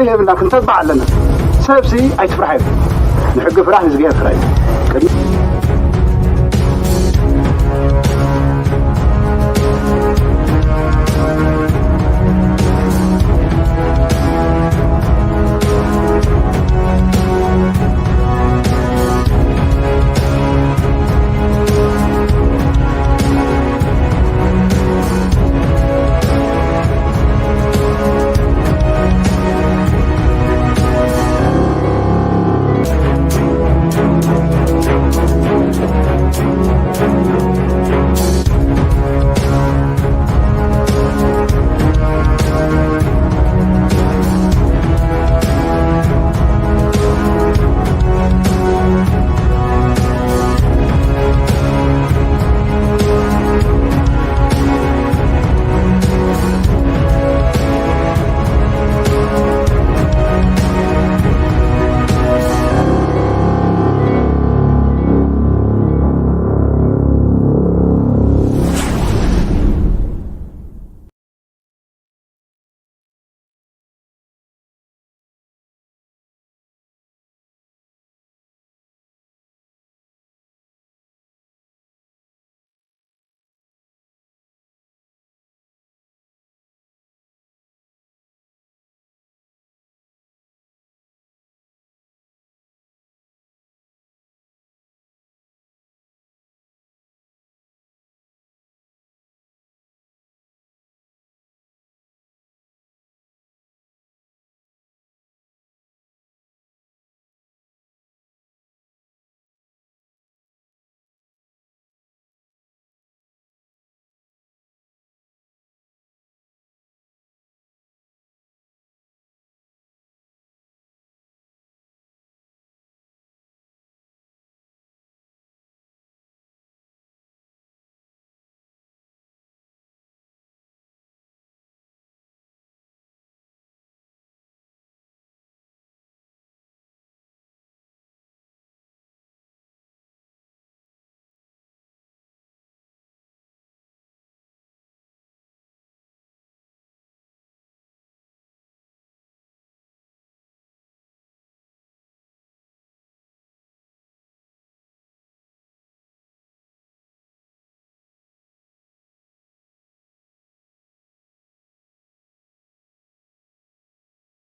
يبلنا كنتبع لنا سبسي أي تفرح نحق فرح نزقيها فرح.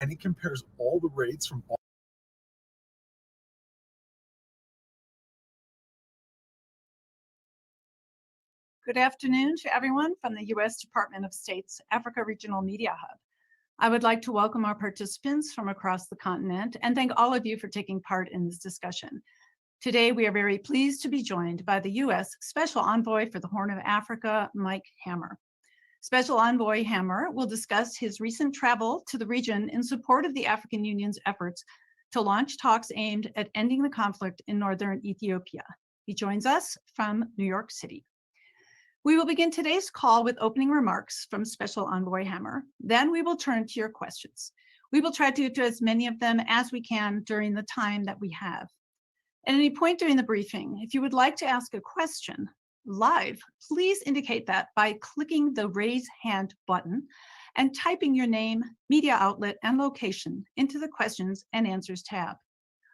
And he compares all the rates from all. Good afternoon to everyone from the U.S. Department of State's Africa Regional Media Hub. I would like to welcome our participants from across the continent and thank all of you for taking part in this discussion. Today, we are very pleased to be joined by the U.S. Special Envoy for the Horn of Africa, Mike Hammer. Special Envoy Hammer will discuss his recent travel to the region in support of the African Union's efforts to launch talks aimed at ending the conflict in northern Ethiopia. He joins us from New York City. We will begin today's call with opening remarks from Special Envoy Hammer. Then we will turn to your questions. We will try to get to as many of them as we can during the time that we have. At any point during the briefing, if you would like to ask a question live, please indicate that by clicking the raise hand button and typing your name, media outlet, and location into the questions and answers tab.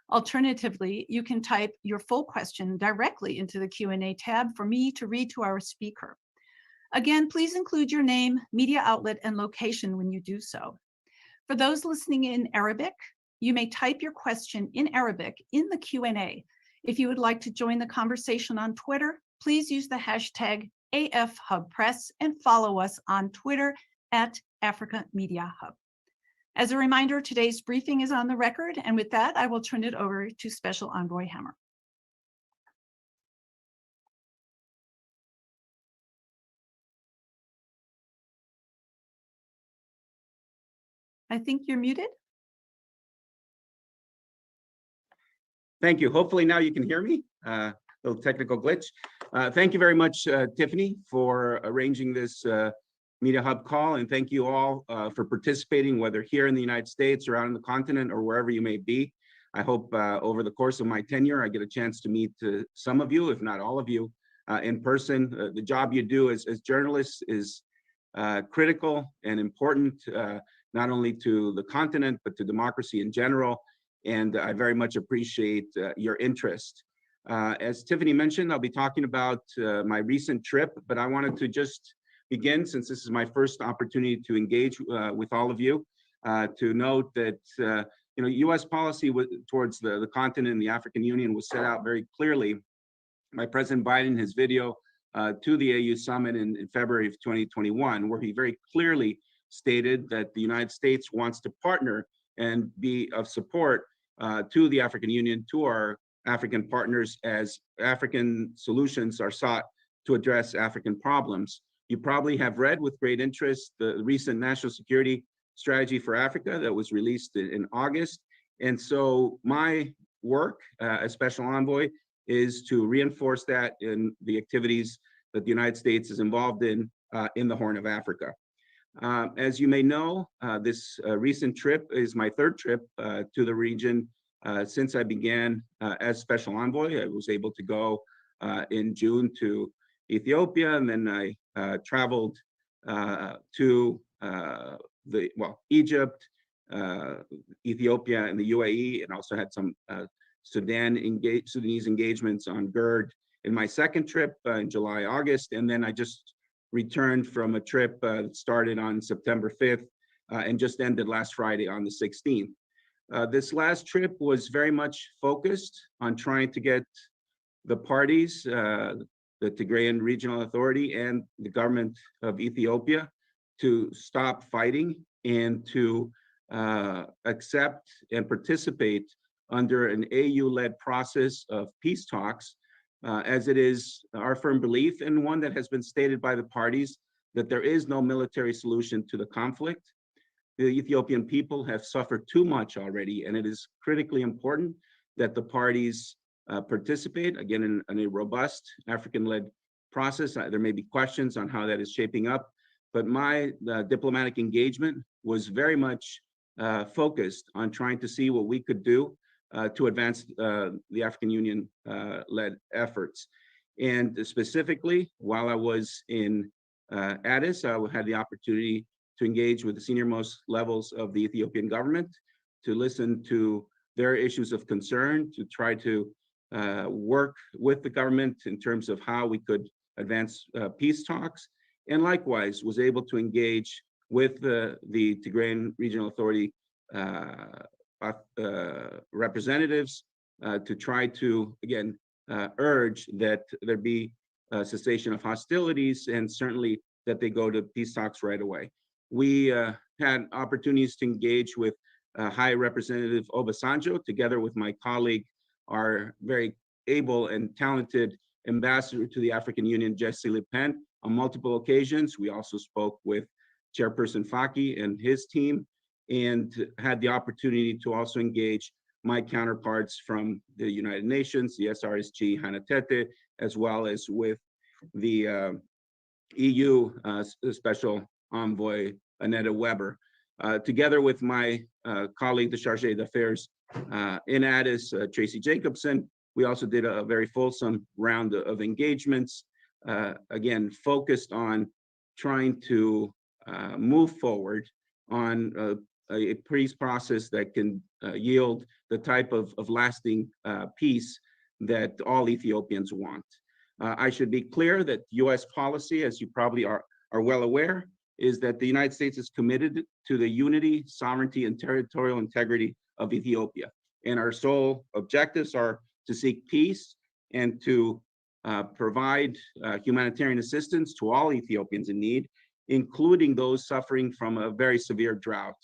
Alternatively, you can type your full question directly into the Q&A tab for me to read to our speaker. Again, please include your name, media outlet, and location when you do so. For those listening in Arabic, you may type your question in Arabic in the Q&A. If you would like to join the conversation on Twitter, please use the hashtag AFHubPress and follow us on Twitter at Africa Media Hub. As a reminder, today's briefing is on the record, and with that, I will turn it over to Special Envoy Hammer. I think you're muted. Thank you. Hopefully now you can hear me. Little technical glitch. Thank you very much, Tiffany, for arranging this Media Hub call, and thank you all for participating, whether here in the United States, around the continent, or wherever you may be. I hope over the course of my tenure, I get a chance to meet some of you, if not all of you, in person. The job you do as journalists is critical and important not only to the continent, but to democracy in general. And I very much appreciate your interest. As Tiffany mentioned, I'll be talking about my recent trip, but I wanted to just begin, since this is my first opportunity to engage with all of you, to note that U.S. policy towards the continent and the African Union was set out very clearly by President Biden in his video to the AU summit in February of 2021, where he very clearly stated that the United States wants to partner and be of support to the African Union, to our African partners, as African solutions are sought to address African problems. You probably have read with great interest the recent National Security Strategy for Africa that was released in August. And so my work as Special Envoy is to reinforce that in the activities that the United States is involved in the Horn of Africa. As you may know, this recent trip is my third trip to the region since I began as Special Envoy. I was able to go in June to Ethiopia, and then I traveled to Egypt, Ethiopia, and the UAE, and also had some Sudanese engagements on GERD in my second trip in July, August, and then I just returned from a trip that started on September 5th and just ended last Friday on the 16th. This last trip was very much focused on trying to get the parties, the Tigrayan Regional Authority and the government of Ethiopia, to stop fighting and to accept and participate under an AU-led process of peace talks, as it is our firm belief, and one that has been stated by the parties, that there is no military solution to the conflict. The Ethiopian people have suffered too much already, and it is critically important that the parties participate, again, in a robust African-led process. There may be questions on how that is shaping up, but my diplomatic engagement was very much focused on trying to see what we could do to advance the African Union led efforts. And specifically, while I was in Addis, I had the opportunity to engage with the senior most levels of the Ethiopian government, to listen to their issues of concern, to try to work with the government in terms of how we could advance peace talks, and likewise was able to engage with the Tigrayan Regional Authority representatives to try to, again, urge that there be a cessation of hostilities, and certainly that they go to peace talks right away. We had opportunities to engage with High Representative Obasanjo, together with my colleague, our very able and talented ambassador to the African Union, Jesse Le Pen, on multiple occasions. We also spoke with Chairperson Faki and his team, and had the opportunity to also engage my counterparts from the United Nations, the SRSG, Hannah Tete, as well as with the EU Special Envoy, Annetta Weber. Together with my colleague, the Chargé d'Affaires in Addis, Tracy Jacobson, we also did a very fulsome round of engagements, again, focused on trying to move forward on a peace process that can yield the type of lasting peace that all Ethiopians want. I should be clear that U.S. policy, as you probably are well aware, is that the United States is committed to the unity, sovereignty, and territorial integrity of Ethiopia. And our sole objectives are to seek peace and to provide humanitarian assistance to all Ethiopians in need, including those suffering from a very severe drought.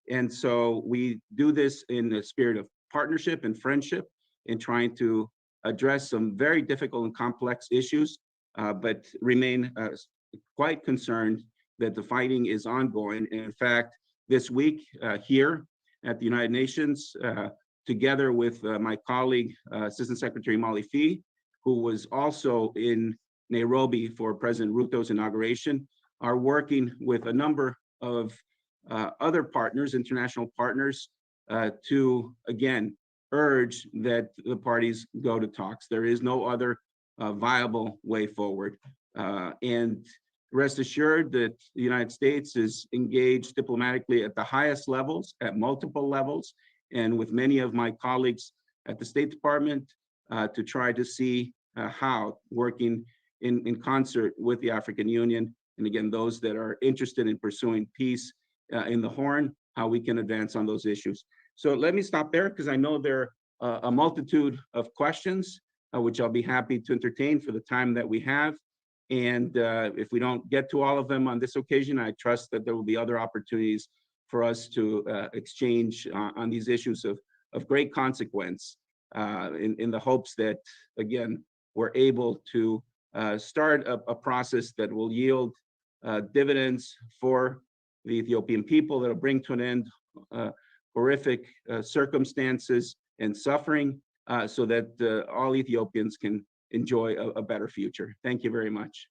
And so we do this in the spirit of partnership and friendship, in trying to address some very difficult and complex issues, but remain quite concerned that the fighting is ongoing. And in fact, this week here at the United Nations, together with my colleague, Assistant Secretary Molly Fee, who was also in Nairobi for President Ruto's inauguration, are working with a number of other partners, international partners, to, again, urge that the parties go to talks. There is no other viable way forward. And Rest assured that the United States is engaged diplomatically at the highest levels, at multiple levels, and with many of my colleagues at the State Department to try to see how working in concert with the African Union, and again, those that are interested in pursuing peace in the Horn, how we can advance on those issues. So let me stop there because I know there are a multitude of questions, which I'll be happy to entertain for the time that we have. And if we don't get to all of them on this occasion, I trust that there will be other opportunities for us to exchange on these issues of great consequence in the hopes that, again, we're able to start a process that will yield dividends for the Ethiopian people, that'll bring to an end horrific circumstances and suffering so that all Ethiopians can enjoy a better future. Thank you very much.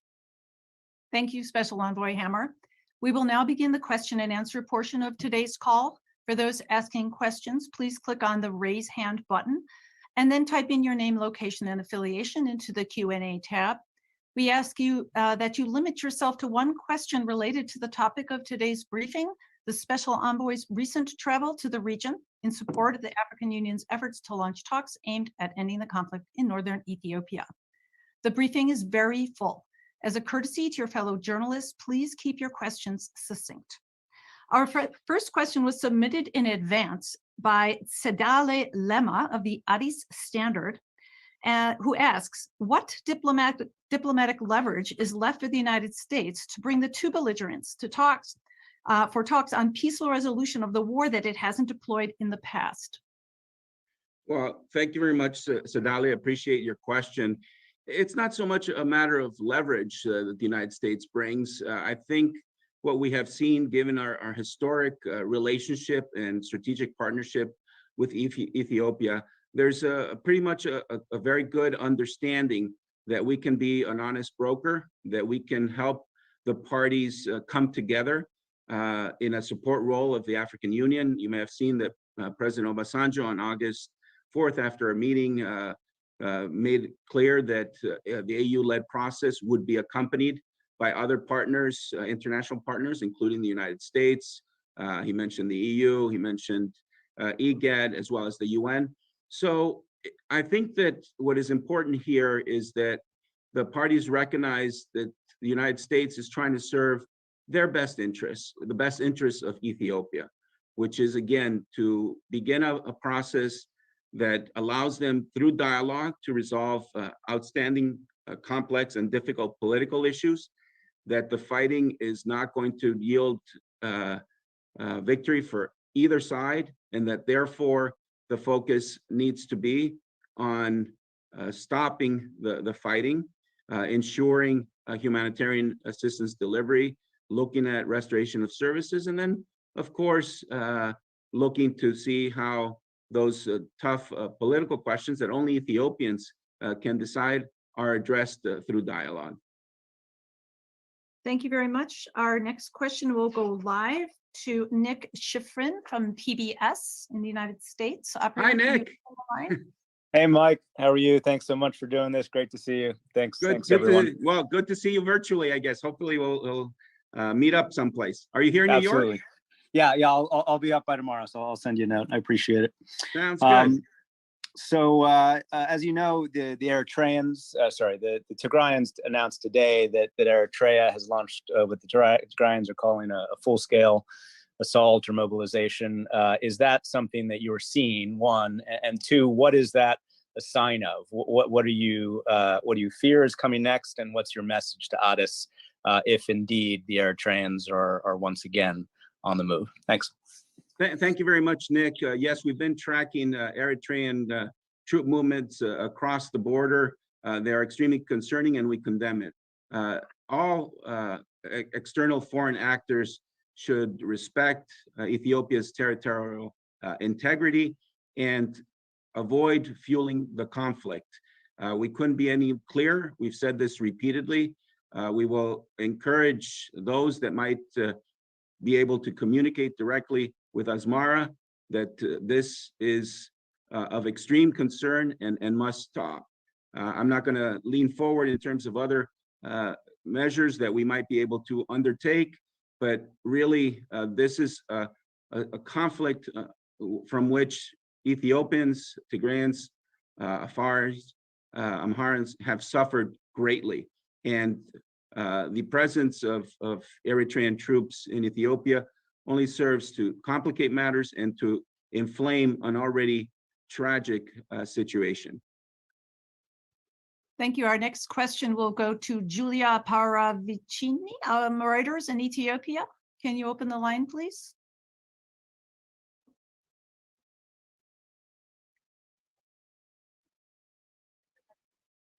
Thank you, Special Envoy Hammer. We will now begin the question and answer portion of today's call. For those asking questions, please click on the raise hand button and then type in your name, location, and affiliation into the Q&A tab. We ask you that you limit yourself to one question related to the topic of today's briefing, the Special Envoy's recent travel to the region in support of the African Union's efforts to launch talks aimed at ending the conflict in northern Ethiopia. The briefing is very full. As a courtesy to your fellow journalists, please keep your questions succinct. Our first question was submitted in advance by Sedale Lema of the Addis Standard, who asks, what diplomatic leverage is left for the United States to bring the two belligerents to talks for talks on peaceful resolution of the war that it hasn't deployed in the past? Well, thank you very much, Sedale. I appreciate your question. It's not so much a matter of leverage that the United States brings. I think what we have seen, given our historic relationship and strategic partnership with Ethiopia, there's pretty much a very good understanding that we can be an honest broker, that we can help the parties come together in a support role of the African Union. You may have seen that President Obasanjo on August 4th, after a meeting, made clear that the AU-led process would be accompanied by other partners, international partners, including the United States. He mentioned the EU, he mentioned IGAD, as well as the UN. So I think that what is important here is that the parties recognize that the United States is trying to serve their best interests, the best interests of Ethiopia, which is, again, to begin a process that allows them through dialogue to resolve outstanding, complex and difficult political issues, that the fighting is not going to yield victory for either side, and that therefore the focus needs to be on stopping the fighting, ensuring humanitarian assistance delivery, looking at restoration of services, and then, of course, looking to see how those tough political questions that only Ethiopians can decide are addressed through dialogue. Thank you very much. Our next question will go live to Nick Schifrin from PBS in the United States. Hi, Nick. Hey, Mike. How are you? Thanks so much for doing this. Great to see you. Thanks, everyone. Good to see you virtually, I guess. Hopefully we'll meet up someplace. Are you here in New York? Yeah, I'll be up by tomorrow, so I'll send you a note. I appreciate it. Sounds good. So as you know, the Eritreans, the Tigrayans announced today that Eritrea has launched what the Tigrayans are calling a full-scale assault or mobilization. Is that something that you're seeing, one? And two, what is that a sign of? What do you fear is coming next? And what's your message to Addis if indeed the Eritreans are once again on the move? Thanks. Thank you very much, Nick. Yes, we've been tracking Eritrean troop movements across the border. They're extremely concerning, and we condemn it. All external foreign actors should respect Ethiopia's territorial integrity and avoid fueling the conflict. We couldn't be any clearer. We've said this repeatedly. We will encourage those that might be able to communicate directly with Asmara that this is of extreme concern and must stop. I'm not going to lean forward in terms of other measures that we might be able to undertake, but really this is a conflict from which Ethiopians, Tigrayans, Afars, Amharans have suffered greatly. And the presence of Eritrean troops in Ethiopia only serves to complicate matters and to inflame an already tragic situation. Thank you. Our next question will go to Julia Paravicini, Reuters in Ethiopia. Can you open the line, please?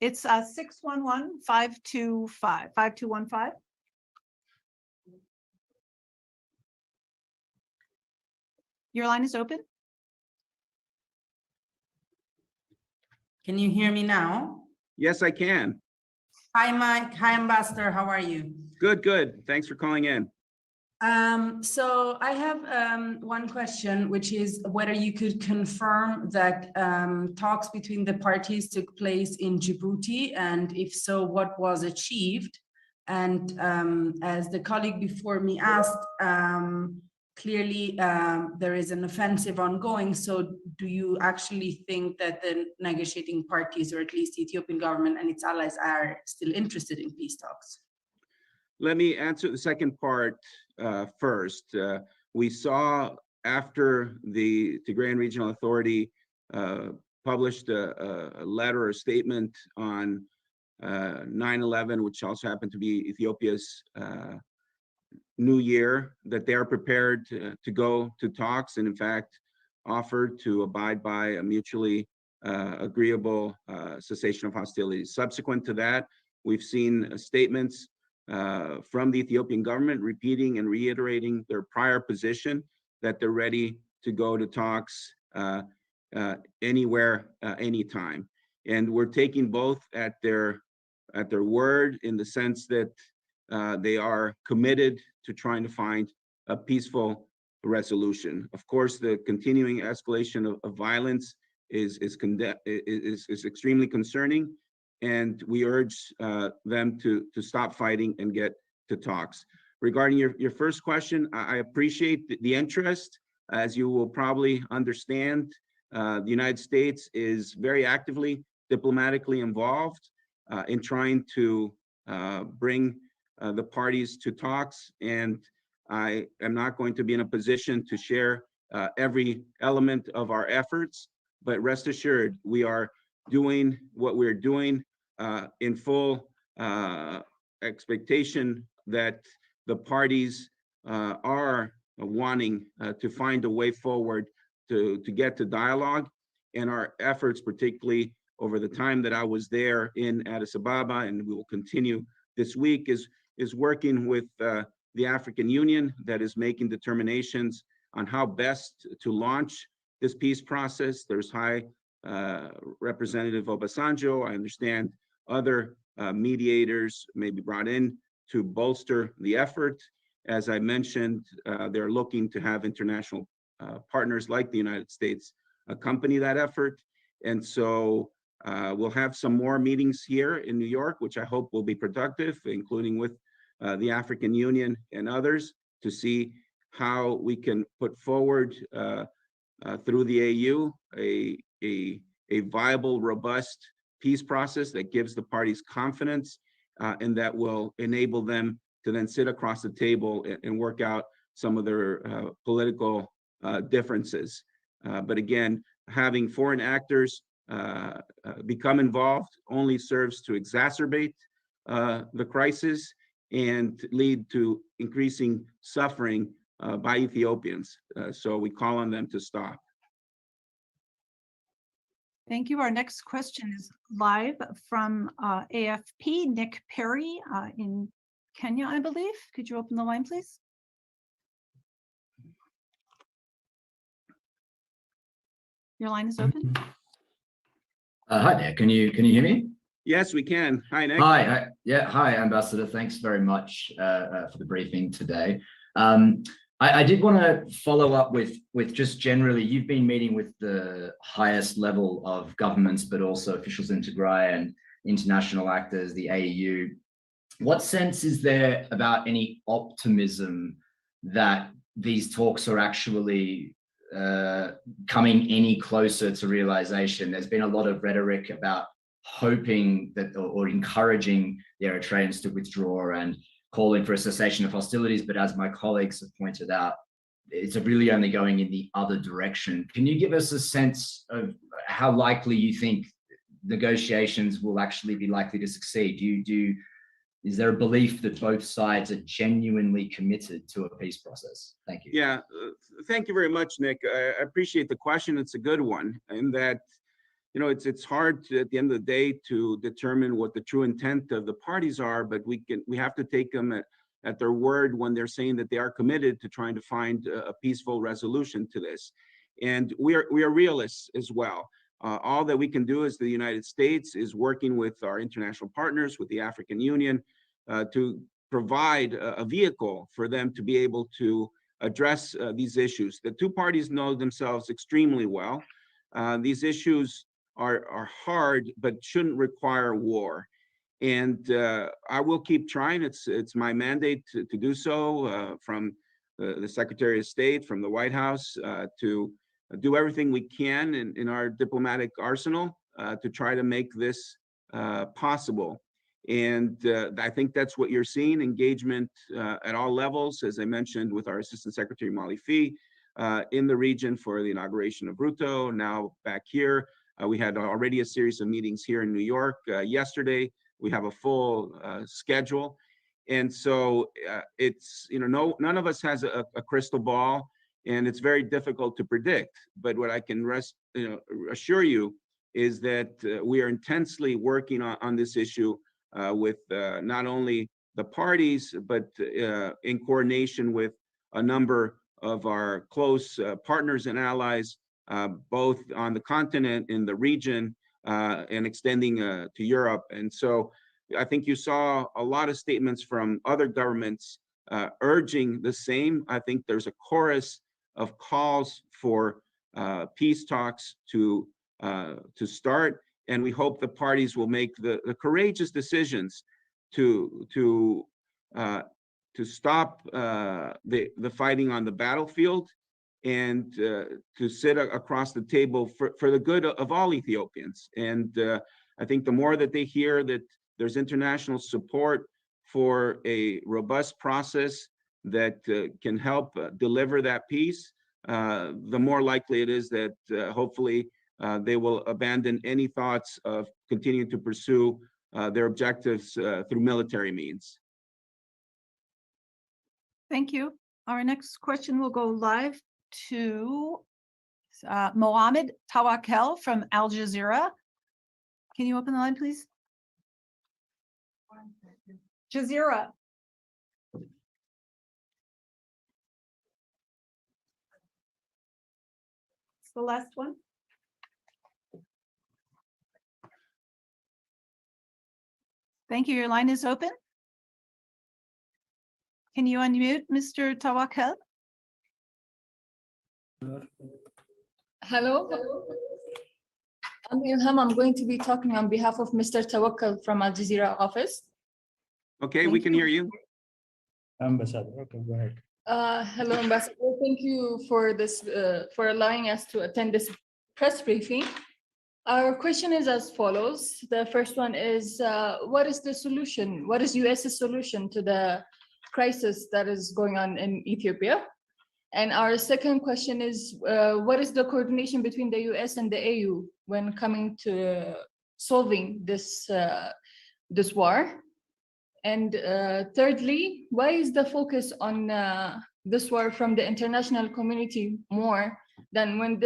It's 611-525-5215. Your line is open. Can you hear me now? Yes, I can. Hi, Mike. Hi, Ambassador. How are you? Good, good. Thanks for calling in. So I have one question, which is whether you could confirm that talks between the parties took place in Djibouti, and if so, what was achieved? And as the colleague before me asked, clearly there is an offensive ongoing. So do you actually think that the negotiating parties, or at least the Ethiopian government and its allies, are still interested in peace talks? Let me answer the second part first. We saw after the Tigrayan Regional Authority published a letter or statement on 9/11, which also happened to be Ethiopia's New Year, that they are prepared to go to talks, and in fact offered to abide by a mutually agreeable cessation of hostilities. Subsequent to that, we've seen statements from the Ethiopian government repeating and reiterating their prior position that they're ready to go to talks anywhere, anytime. And we're taking both at their word, in the sense that they are committed to trying to find a peaceful resolution. Of course, the continuing escalation of violence is extremely concerning, and we urge them to stop fighting and get to talks. Regarding your first question, I appreciate the interest. As you will probably understand, the United States is very actively diplomatically involved in trying to bring the parties to talks, and I am not going to be in a position to share every element of our efforts, but rest assured, we are doing what we're doing in full expectation that the parties are wanting to find a way forward to get to dialogue. And our efforts, particularly over the time that I was there in Addis Ababa, and we will continue this week, is working with the African Union, that is making determinations on how best to launch this peace process. There's High Representative Obasanjo. I understand other mediators may be brought in to bolster the effort. As I mentioned, they're looking to have international partners like the United States accompany that effort. And so we'll have some more meetings here in New York, which I hope will be productive, including with the African Union and others, to see how we can put forward through the AU a viable, robust peace process that gives the parties confidence and that will enable them to then sit across the table and work out some of their political differences. But again, having foreign actors become involved only serves to exacerbate the crisis and lead to increasing suffering by Ethiopians. So we call on them to stop. Thank you. Our next question is live from AFP, Nick Perry in Kenya, I believe. Could you open the line, please? Your line is open. Hi there. Can you hear me? Yes, we can. Hi, Nick. Hi. Yeah. Hi, Ambassador. Thanks very much for the briefing today. I did want to follow up with just generally, you've been meeting with the highest level of governments, but also officials in Tigray and international actors, the AU. what sense is there about any optimism that these talks are actually coming any closer to realization? There's been a lot of rhetoric about hoping that, or encouraging the Eritreans to withdraw and calling for a cessation of hostilities, but as my colleagues have pointed out, it's really only going in the other direction. Can you give us a sense of how likely you think negotiations will actually be likely to succeed? Is there a belief that both sides are genuinely committed to a peace process? Thank you. Yeah, thank you very much, Nick. I appreciate the question. It's a good one, in that, you know, it's hard to, at the end of the day, to determine what the true intent of the parties are, but we have to take them at their word when they're saying that they are committed to trying to find a peaceful resolution to this. And we are realists as well. All that we can do as the United States is working with our international partners, with the African Union, to provide a vehicle for them to be able to address these issues. The two parties know themselves extremely well. These issues are hard, but shouldn't require war. And I will keep trying. It's my mandate to do so, from the Secretary of State, from the White House, to do everything we can in our diplomatic arsenal to try to make this possible. And I think that's what you're seeing, engagement at all levels, as I mentioned, with our Assistant Secretary Molly Fee in the region for the inauguration of Ruto, now back here. We had already a series of meetings here in New York yesterday. We have a full schedule. And so it's, you know, none of us has a crystal ball, and it's very difficult to predict. But what I can assure you is that we are intensely working on this issue with not only the parties, but in coordination with a number of our close partners and allies, both on the continent, in the region, and extending to Europe. And so I think you saw a lot of statements from other governments urging the same. I think there's a chorus of calls for peace talks to start, and we hope the parties will make the courageous decisions to stop the fighting on the battlefield, and to sit across the table for the good of all Ethiopians. And I think the more that they hear that there's international support for a robust process that can help deliver that peace, the more likely it is that hopefully they will abandon any thoughts of continuing to pursue their objectives through military means. Thank you. Our next question will go live to Mohammed Tawakel from Al Jazeera. Can you open the line, please? Jazeera. It's the last one. Thank you. Your line is open. Can you unmute Mr. Tawakel? Hello. I'm Ilham. I'm going to be talking on behalf of Mr. Tawakkal from Al Jazeera office. Okay, we can hear you. Ambassador, okay, go ahead. Hello, Ambassador. Thank you for this, for allowing us to attend this press briefing. Our question is as follows. The first one is, what is the solution? What is US's solution to the crisis that is going on in Ethiopia? And our second question is, what is the coordination between the US and the AU when coming to solving this, this war? And thirdly, why is the focus on this war from the international community more than when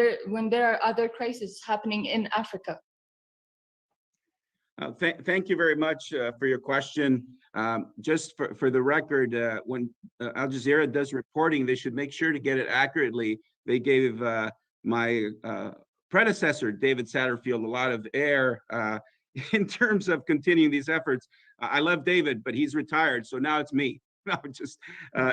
there are other crises happening in Africa? Thank you very much for your question. Just for the record, when Al Jazeera does reporting, they should make sure to get it accurately. They gave my predecessor, David Satterfield, a lot of air in terms of continuing these efforts. I love David, but he's retired, so now it's me. No, just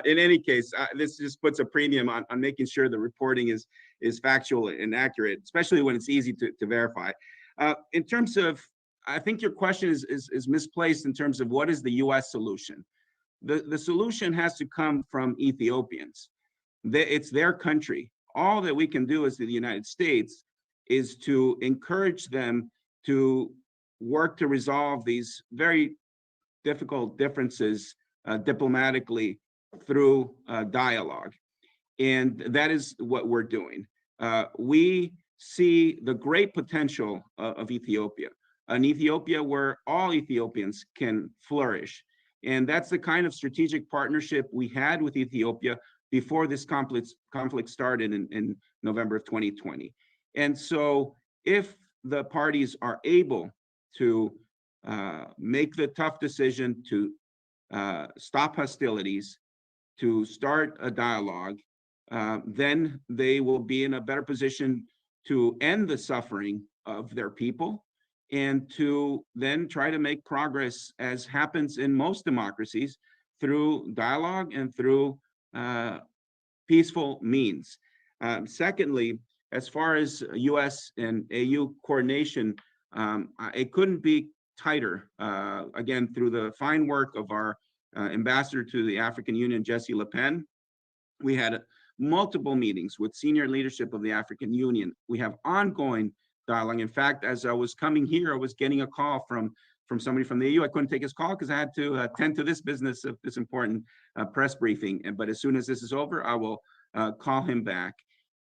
in any case, this just puts a premium on making sure the reporting is factual and accurate, especially when it's easy to verify. In terms of I think your question is misplaced in terms of what is the US solution. The solution has to come from Ethiopians. It's their country. All that we can do as the United States is to encourage them to work to resolve these very difficult differences diplomatically through dialogue. And that is what we're doing. We see the great potential of Ethiopia, an Ethiopia where all Ethiopians can flourish. And that's the kind of strategic partnership we had with Ethiopia before this conflict started in November of 2020. And so if the parties are able to make the tough decision to stop hostilities, to start a dialogue, then they will be in a better position to end the suffering of their people and to then try to make progress, as happens in most democracies, through dialogue and through peaceful means. Secondly, as far as US and AU coordination, it couldn't be tighter. Again, through the fine work of our ambassador to the African Union, Jesse Le Pen, we had multiple meetings with senior leadership of the African Union. We have ongoing dialogue. In fact, as I was coming here, I was getting a call from somebody from the EU. I couldn't take his call because I had to attend to this business of this important press briefing. But as soon as this is over, I will call him back.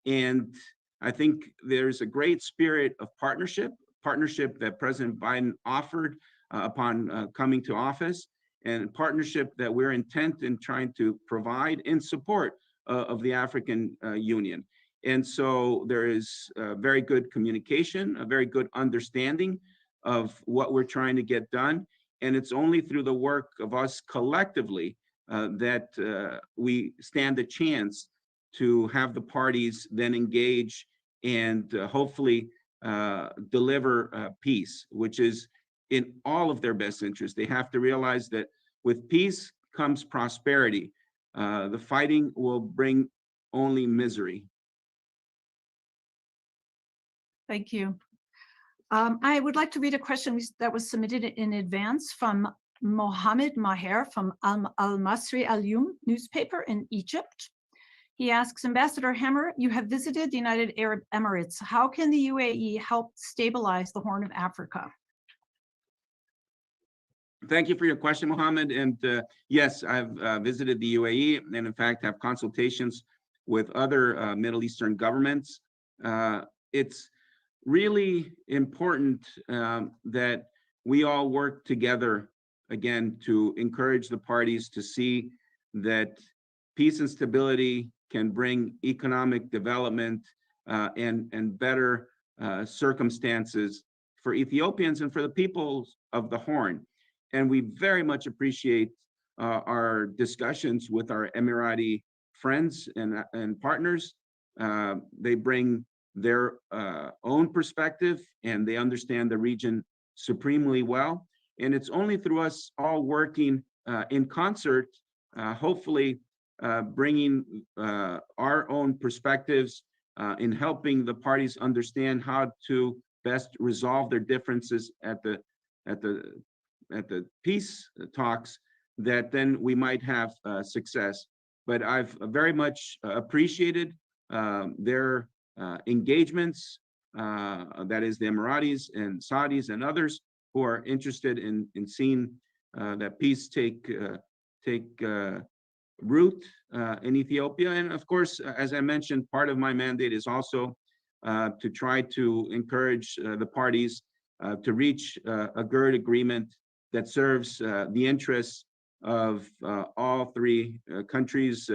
And I think there's a great spirit of partnership that President Biden offered upon coming to office, and partnership that we're intent in trying to provide in support of the African Union. And so there is very good communication, a very good understanding of what we're trying to get done. And it's only through the work of us collectively that we stand a chance to have the parties then engage and hopefully deliver peace, which is in all of their best interest. They have to realize that with peace comes prosperity. The fighting will bring only misery. Thank you. I would like to read a question that was submitted in advance from Mohammed Maher from Al-Masri Al-Yum newspaper in Egypt. He asks, Ambassador Hammer, you have visited the United Arab Emirates. How can the UAE help stabilize the Horn of Africa? Thank you for your question, Mohammed. And yes, I've visited the UAE and in fact have consultations with other Middle Eastern governments. It's really important that we all work together, again, to encourage the parties to see that peace and stability can bring economic development and better circumstances for Ethiopians and for the peoples of the Horn. And we very much appreciate our discussions with our Emirati friends and partners. They bring their own perspective and they understand the region supremely well. And it's only through us all working in concert, hopefully bringing our own perspectives in helping the parties understand how to best resolve their differences at the peace talks, that then we might have success. But I've very much appreciated their engagements, that is the Emiratis and Saudis and others who are interested in seeing that peace take root in Ethiopia. And of course, as I mentioned, part of my mandate is also to try to encourage the parties to reach a GERD agreement that serves the interests of all three countries,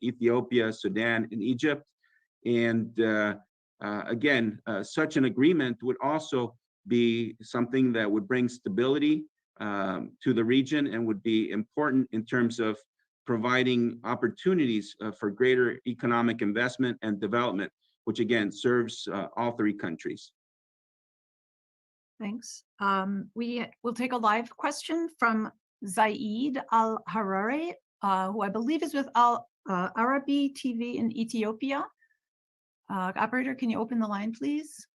Ethiopia, Sudan, and Egypt. And again, such an agreement would also be something that would bring stability to the region and would be important in terms of providing opportunities for greater economic investment and development, which again serves all three countries. Thanks. We will take a live question from Zaid Al-Harari, who I believe is with Al Arabi TV in Ethiopia. Operator, can you open the line, please?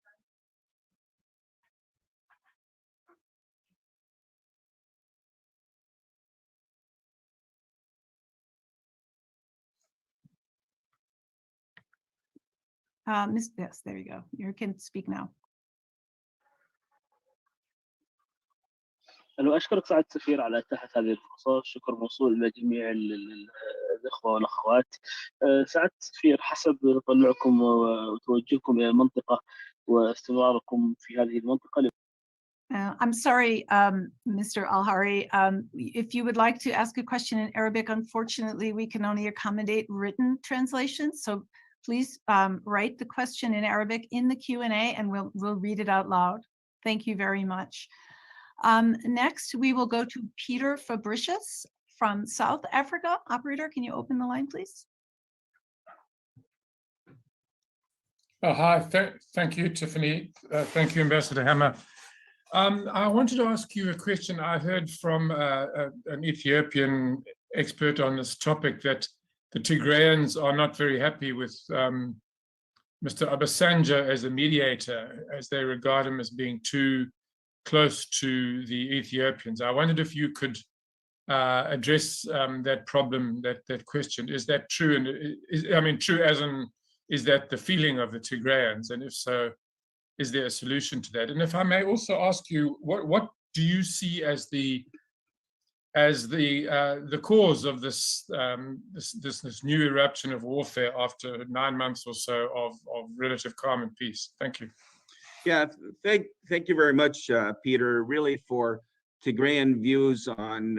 Yes, there you go. You can speak now. أنا أشكرك سعادة السفير على إتاحة هذه الفرصة، الشكر موصول لجميع الإخوة والأخوات. سعادة السفير، حسب تطلعكم وتوجهكم إلى المنطقة واستمراركم في هذه المنطقة. I'm sorry, Mr. Al-Hari, if you would like to ask a question in Arabic, unfortunately, we can only accommodate written translation. So please write the question in Arabic in the Q&A and we'll read it out loud. Thank you very much. Next, we will go to Peter Fabricius from South Africa. Operator, can you open the line, please? Oh, hi, thank you, Tiffany. Thank you, Ambassador Hammer. I wanted to ask you a question. I heard from an Ethiopian expert on this topic that the Tigrayans are not very happy with Mr. Obasanjo as a mediator, as they regard him as being too close to the Ethiopians. I wondered if you could address that problem, that question. Is that true? And true as in, is that the feeling of the Tigrayans? And if so, is there a solution to that? And if I may also ask you, what do you see as the cause of this new eruption of warfare after 9 months or so of relative calm and peace? Thank you. Yeah, thank you very much, Peter, really for Tigrayan views on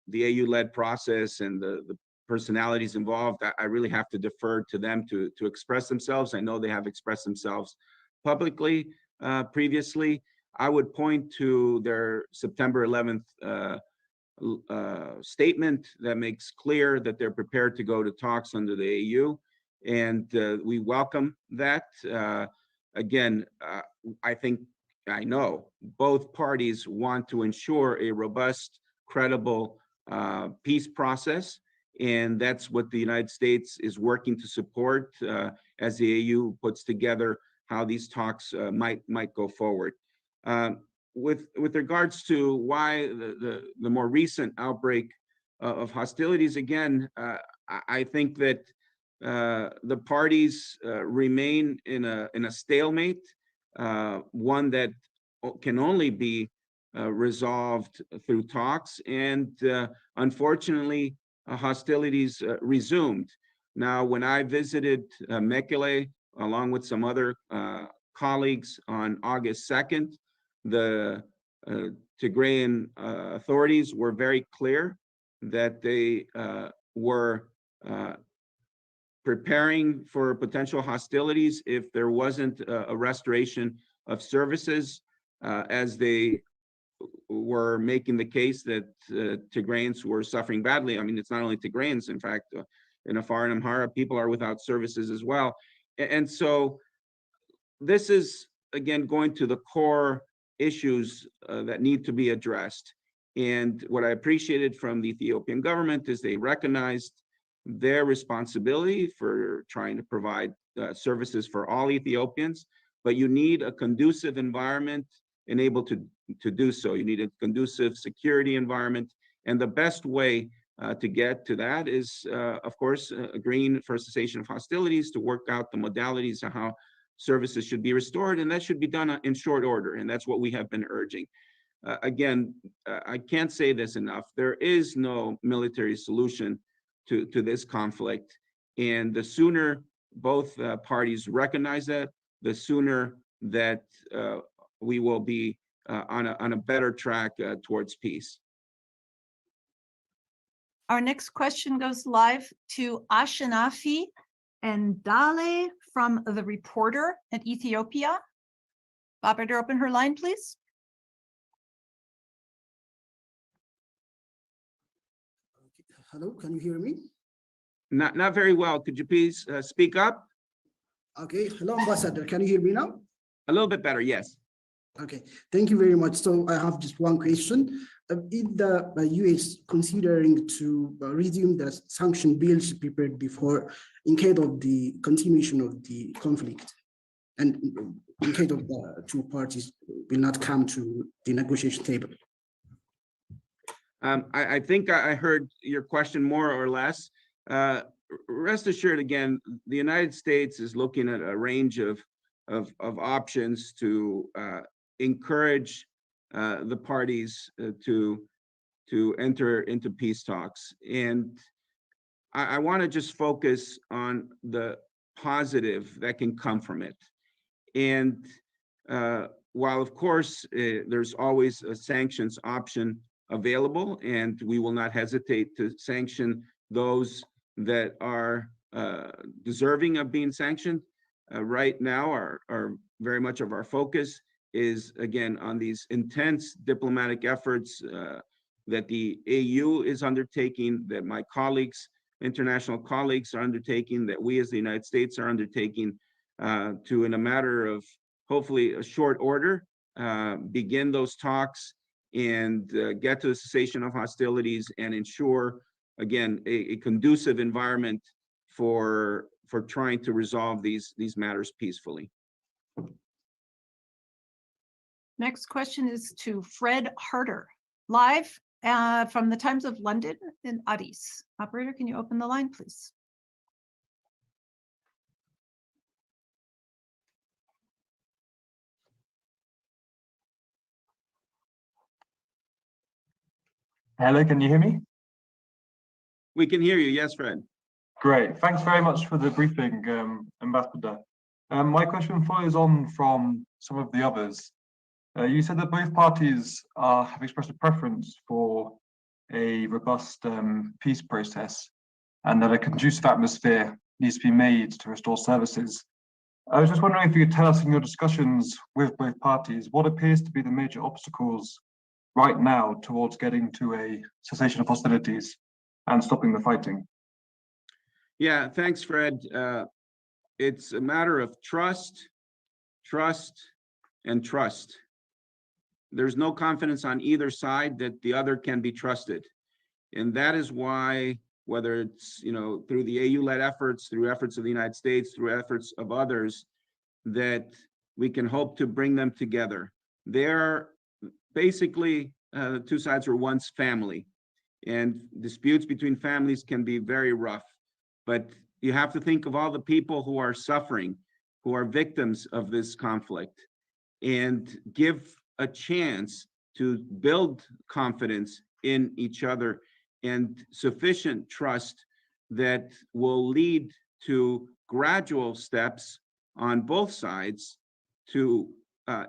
the AU-led process and the personalities involved. I really have to defer to them to express themselves. I know they have expressed themselves publicly previously. I would point to their September 11th statement that makes clear that they're prepared to go to talks under the AU, and we welcome that. Again, I know both parties want to ensure a robust, credible peace process, and that's what the United States is working to support as the AU puts together how these talks might go forward. With regards to why the more recent outbreak of hostilities, again, I think that the parties remain in a stalemate, one that can only be resolved through talks, and unfortunately, hostilities resumed. Now, when I visited Mekele, along with some other colleagues on August 2nd, the Tigrayan authorities were very clear that they were preparing for potential hostilities if there wasn't a restoration of services, as they were making the case that Tigrayans were suffering badly. I mean, it's not only Tigrayans, in fact, in Afar and Amhara, people are without services as well. And so this is, again, going to the core issues that need to be addressed. And what I appreciated from the Ethiopian government is they recognized their responsibility for trying to provide services for all Ethiopians, but you need a conducive environment and able to do so. You need a conducive security environment. And the best way to get to that is, of course, agreeing for a cessation of hostilities, to work out the modalities of how services should be restored, and that should be done in short order, and that's what we have been urging. Again, I can't say this enough. There is no military solution to this conflict, and the sooner both parties recognize that, the sooner that we will be on a better track towards peace. Our next question goes live to Ashanafi and Dale from The Reporter in Ethiopia. Operator, open her line, please. Hello, can you hear me? Not very well. Could you please speak up? Okay, hello, Ambassador. Can you hear me now? A little bit better, yes. Okay, thank you very much. So I have just one question. Is the US considering to resume the sanction bills prepared before in case of the continuation of the conflict, and in case of the two parties will not come to the negotiation table? I think I heard your question more or less. rest assured, again, the United States is looking at a range of options to encourage the parties to enter into peace talks. And I want to just focus on the positive that can come from it. And while, of course, there's always a sanctions option available, and we will not hesitate to sanction those that are deserving of being sanctioned. Right now, our very much of our focus is, again, on these intense diplomatic efforts that the AU is undertaking, that my colleagues, international colleagues are undertaking, that we as the United States are undertaking to, in a matter of hopefully a short order, begin those talks and get to the cessation of hostilities and ensure, again, a conducive environment for trying to resolve these matters peacefully. Next question is to Fred Harder, live from the Times of London in Addis. Operator, can you open the line, please? Hello, can you hear me? We can hear you. Yes, Fred. Great. Thanks very much for the briefing, Ambassador. My question follows on from some of the others. You said that both parties have expressed a preference for a robust peace process and that a conducive atmosphere needs to be made to restore services. I was just wondering if you could tell us in your discussions with both parties what appears to be the major obstacles right now towards getting to a cessation of hostilities and stopping the fighting. Yeah, thanks, Fred. It's a matter of trust, and trust. There's no confidence on either side that the other can be trusted. And that is why, whether it's, through the AU-led efforts, through efforts of the United States, through efforts of others, that we can hope to bring them together. They're basically, the two sides were once family, and disputes between families can be very rough. But you have to think of all the people who are suffering, who are victims of this conflict, and give a chance to build confidence in each other and sufficient trust that will lead to gradual steps on both sides to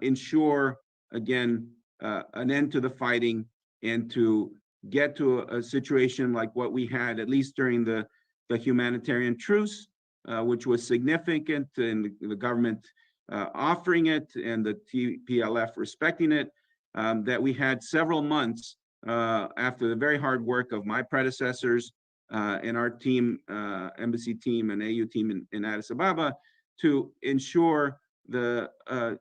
ensure, again, an end to the fighting and to get to a situation like what we had, at least during the humanitarian truce, which was significant, and the government offering it and the TPLF respecting it, that we had several months after the very hard work of my predecessors and our team, embassy team and AU team in Addis Ababa, to ensure the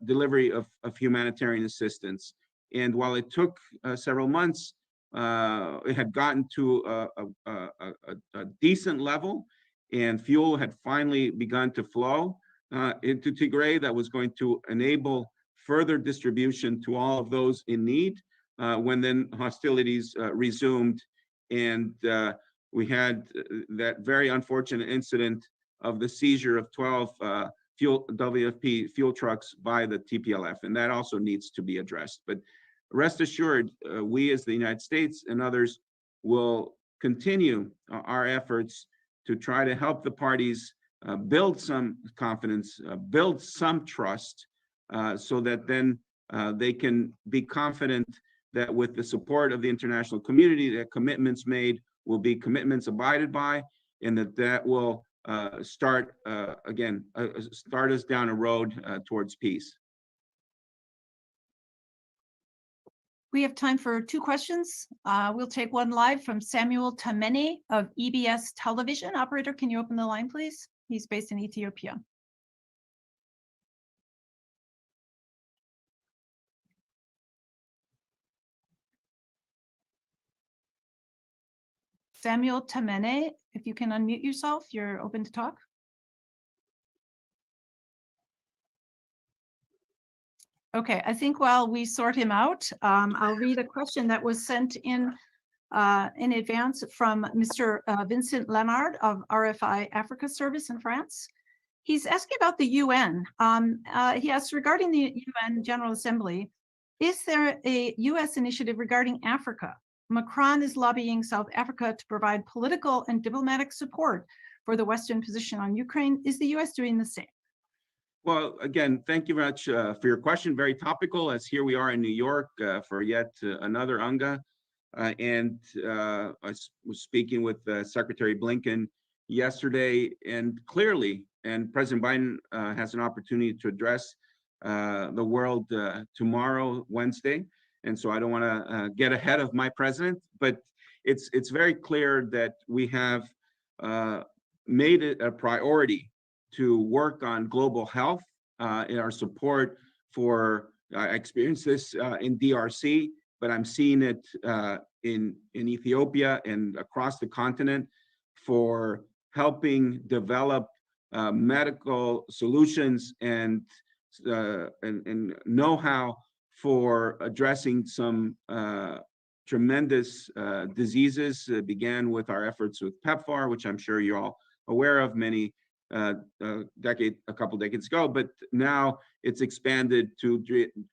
delivery of humanitarian assistance. And while it took several months, it had gotten to a decent level, and fuel had finally begun to flow into Tigray that was going to enable further distribution to all of those in need, when then hostilities resumed. And we had that very unfortunate incident of the seizure of 12 WFP fuel trucks by the TPLF, and that also needs to be addressed. But rest assured, we as the United States and others will continue our efforts to try to help the parties build some confidence, build some trust, so that then they can be confident that with the support of the international community, that commitments made will be commitments abided by, and that will start us down a road towards peace. We have time for 2 questions. We'll take one live from Samuel Tamene of EBS Television. Operator, can you open the line, please? He's based in Ethiopia. Samuel Tamene, if you can unmute yourself, you're open to talk. Okay, I think while we sort him out, I'll read a question that was sent in in advance from Mr. Vincent Lenard of RFI Africa Service in France. He's asking about the UN. He asks, regarding the UN General Assembly, is there a US initiative regarding Africa? Macron is lobbying South Africa to provide political and diplomatic support for the Western position on Ukraine. Is the US doing the same? Well, again, thank you very much for your question. Very topical, as here we are in New York for yet another UNGA. I was speaking with Secretary Blinken yesterday, and clearly, and President Biden has an opportunity to address the world tomorrow, Wednesday. And so I don't want to get ahead of my president, but it's very clear that we have made it a priority to work on global health in our support for, I experienced this in DRC, but I'm seeing it in Ethiopia and across the continent for helping develop medical solutions and know-how for addressing some tremendous diseases. It began with our efforts with PEPFAR, which I'm sure you're all aware of a couple decades ago, but now it's expanded to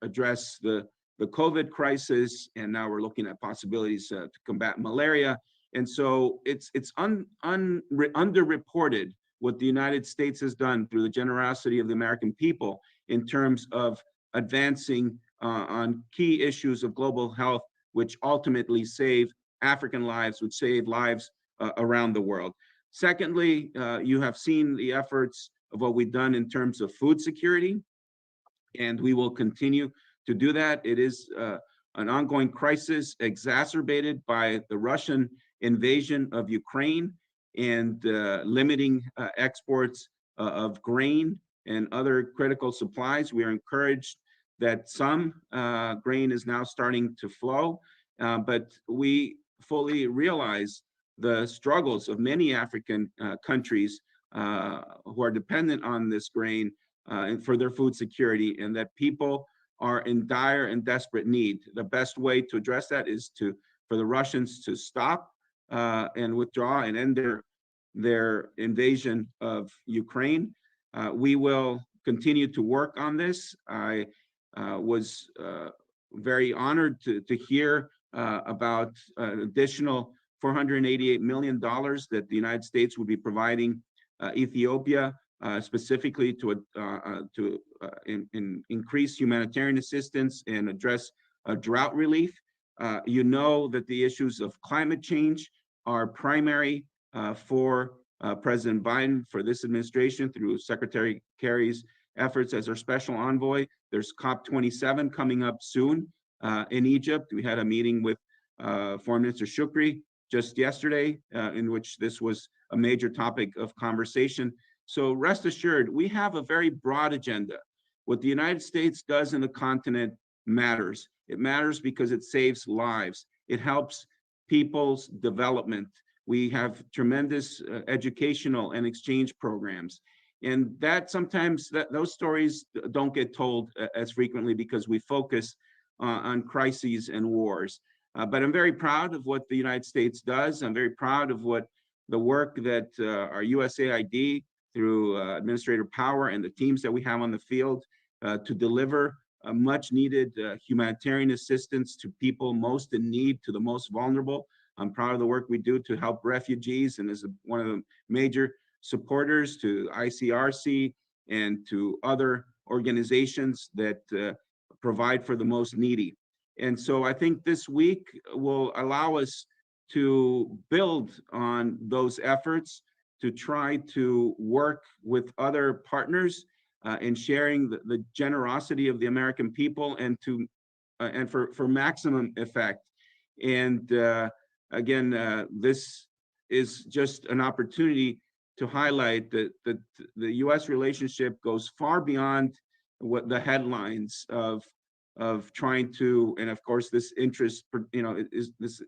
address the COVID crisis, and now we're looking at possibilities to combat malaria. And so it's underreported what the United States has done through the generosity of the American people in terms of advancing on key issues of global health, which ultimately save African lives, which save lives around the world. Secondly, you have seen the efforts of what we've done in terms of food security, and we will continue to do that. It is an ongoing crisis exacerbated by the Russian invasion of Ukraine and limiting exports of grain and other critical supplies. We are encouraged that some grain is now starting to flow, but we fully realize the struggles of many African countries who are dependent on this grain and for their food security, and that people are in dire and desperate need. The best way to address that is for the Russians to stop and withdraw and end their invasion of Ukraine. We will continue to work on this. I was very honored to hear about an additional $488 million that the United States will be providing Ethiopia, specifically to increase humanitarian assistance and address drought relief. You know that the issues of climate change are primary for President Biden, for this administration, through Secretary Kerry's efforts as our special envoy. There's COP27 coming up soon in Egypt. We had a meeting with Foreign Minister Shukri just yesterday, in which this was a major topic of conversation. So rest assured, we have a very broad agenda. What the United States does in the continent matters. It matters because it saves lives. It helps people's development. We have tremendous educational and exchange programs. And that sometimes those stories don't get told as frequently because we focus on crises and wars. But I'm very proud of what the United States does. I'm very proud of what the work that our USAID through Administrator Power and the teams that we have on the field to deliver much needed humanitarian assistance to people most in need, to the most vulnerable. I'm proud of the work we do to help refugees, and as one of the major supporters to ICRC and to other organizations that provide for the most needy. And so I think this week will allow us to build on those efforts, to try to work with other partners in sharing the generosity of the American people, and for maximum effect. And again, this is just an opportunity to highlight that the U.S. relationship goes far beyond what the headlines of trying to, and of course this interest, is this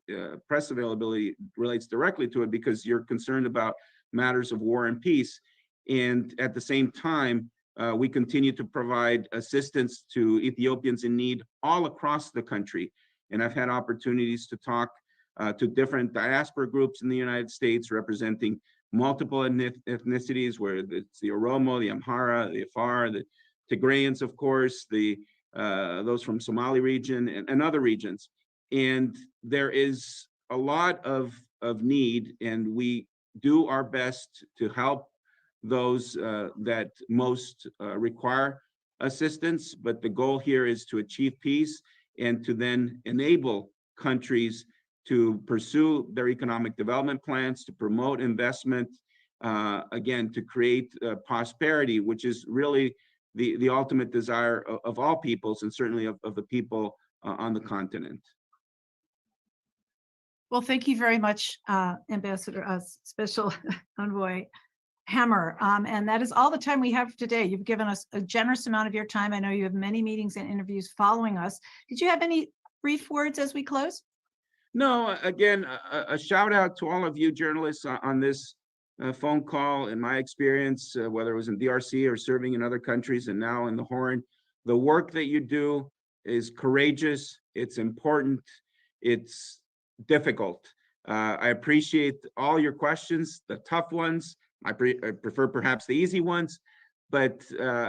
press availability relates directly to it because you're concerned about matters of war and peace. And at the same time, we continue to provide assistance to Ethiopians in need all across the country. And I've had opportunities to talk to different diaspora groups in the United States representing multiple ethnicities, where it's the Oromo, the Amhara, the Afar, the Tigrayans, of course, those from Somali region and other regions. And there is a lot of need, and we do our best to help those that most require assistance. But the goal here is to achieve peace and to then enable countries to pursue their economic development plans, to promote investment, again, to create prosperity, which is really the ultimate desire of all peoples, and certainly of the people on the continent. Well, thank you very much, Ambassador, Special Envoy Hammer. And that is all the time we have today. You've given us a generous amount of your time. I know you have many meetings and interviews following us. Did you have any brief words as we close? No, again, a shout out to all of you journalists on this phone call. In my experience, whether it was in DRC or serving in other countries and now in the Horn, the work that you do is courageous, it's important, it's difficult. I appreciate all your questions, the tough ones. I prefer perhaps the easy ones, but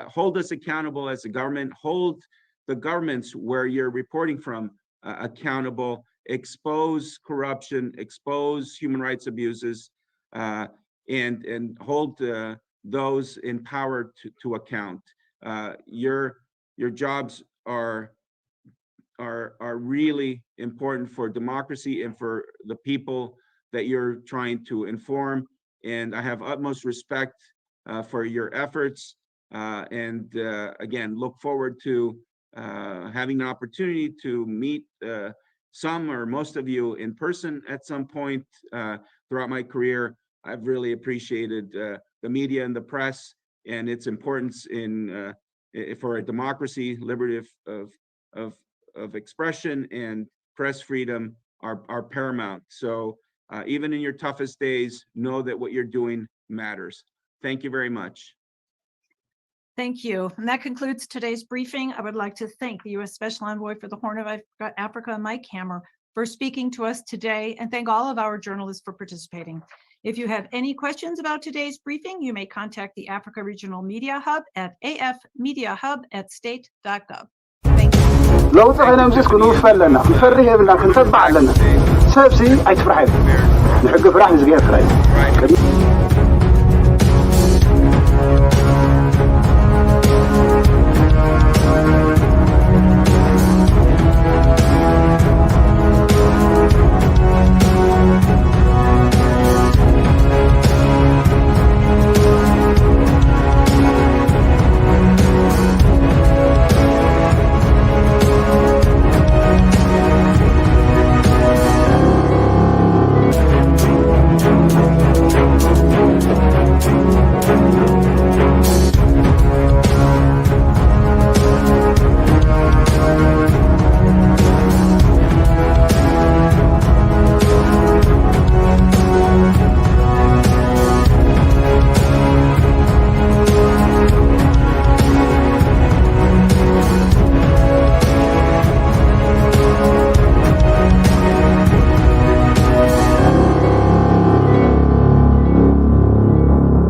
hold us accountable as a government, hold the governments where you're reporting from accountable, expose corruption, expose human rights abuses, and hold those in power to account. Your jobs are really important for democracy and for the people that you're trying to inform. And I have utmost respect for your efforts. And again, look forward to having an opportunity to meet some or most of you in person at some point throughout my career. I've really appreciated the media and the press and its importance in for a democracy. Liberty of expression and press freedom are paramount. So even in your toughest days, know that what you're doing matters. Thank you very much. Thank you. And that concludes today's briefing. I would like to thank the U.S. Special Envoy for the Horn of Africa, Mike Hammer, for speaking to us today, and thank all of our journalists for participating. If you have any questions about today's briefing, you may contact the Africa Regional Media Hub at afmediahub@state.gov. Thank you. لو طغينا مسكن وفلنا نفريه بلنا كنتبع لنا سبسي أي تفرح نحق فرح نزقيها فرح